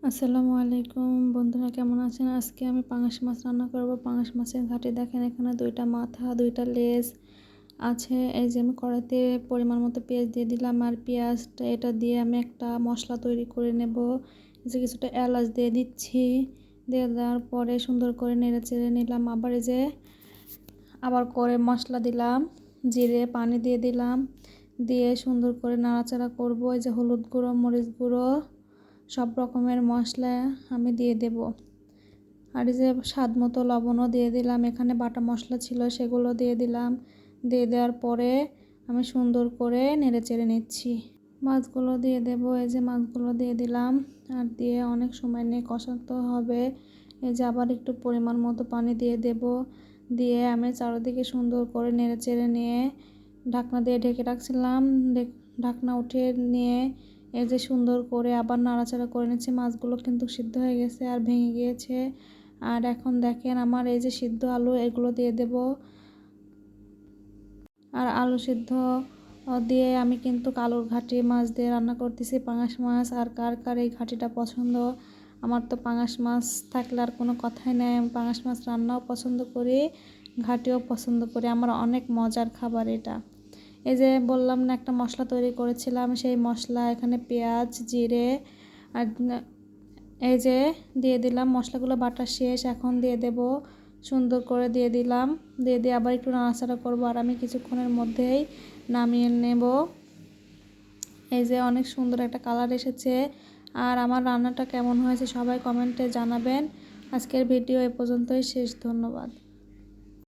আসসালামু আলাইকুম বন্ধুরা, কেমন আছেন? আজকে আমি পাঙাশ মাছ রান্না করব। পাঙাশ মাছের ঘাটি দেখেন, এখানে দুইটা মাথা, দুইটা লেজ আছে। এই যে আমি কড়াইতে পরিমাণ মতো পেঁয়াজ দিয়ে দিলাম, আর পেঁয়াজটা এটা দিয়ে আমি একটা মশলা তৈরি করে নেব। এই যে কিছুটা এলাচ দিয়ে দিচ্ছি, দিয়ে দেওয়ার পরে সুন্দর করে নেড়ে চেড়ে নিলাম। আবার করে মশলা দিলাম, জিরে, পানি দিয়ে দিলাম, দিয়ে সুন্দর করে নাড়াচাড়া করব। এই যে হলুদ গুঁড়ো, মরিচ গুঁড়ো, সব রকমের মশলা আমি দিয়ে দেব। আর এই যে স্বাদ মতো লবণও দিয়ে দিলাম। এখানে বাটা মশলা ছিল, সেগুলো দিয়ে দিলাম। দিয়ে দেওয়ার পরে আমি সুন্দর করে নেড়ে চেড়ে নিচ্ছি। মাছগুলো দিয়ে দেব। এই যে মাছগুলো দিয়ে দিলাম, আর দিয়ে অনেক সময় নিয়ে কষাতে হবে। এই যে আবার একটু পরিমাণ মতো পানি দিয়ে দেব। দিয়ে আমি চারিদিকে সুন্দর করে নেড়ে চেড়ে নিয়ে ঢাকনা দিয়ে ঢেকে রাখছিলাম। ঢাকনা উঠিয়ে নিয়ে এই যে সুন্দর করে আবার নাড়াচাড়া করে নিচ্ছি। মাছগুলো কিন্তু সিদ্ধ হয়ে গেছে আর ভেঙে গিয়েছে। আর এখন দেখেন আমার এই যে সিদ্ধ আলু, এগুলো দিয়ে দেব। আর আলু সিদ্ধ দিয়ে আমি কিন্তু আলুর ঘাটি মাছ দিয়ে রান্না করতেছি, পাঙাশ মাছ। আর কার কার এই ঘাটিটা পছন্দ? আমার তো পাঙাশ মাছ থাকলে আর কোনো কথাই নেই। আমি পাঙাশ মাছ রান্নাও পছন্দ করি, ঘাটিও পছন্দ করি। আমার অনেক মজার খাবার এটা। এই যে বললাম না, একটা মশলা তৈরি করেছিলাম, সেই মশলা এখানে পেঁয়াজ, জিরে আর এই যে দিয়ে দিলাম। মশলাগুলো বাটা শেষ, এখন দিয়ে দেব। সুন্দর করে দিয়ে দিলাম, দিয়ে আবার একটু নাড়াচাড়া করবো। আর আমি কিছুক্ষণের মধ্যেই নামিয়ে নেব। এই যে অনেক সুন্দর একটা কালার এসেছে। আর আমার রান্নাটা কেমন হয়েছে সবাই কমেন্টে জানাবেন। আজকের ভিডিও এ পর্যন্তই শেষ। ধন্যবাদ।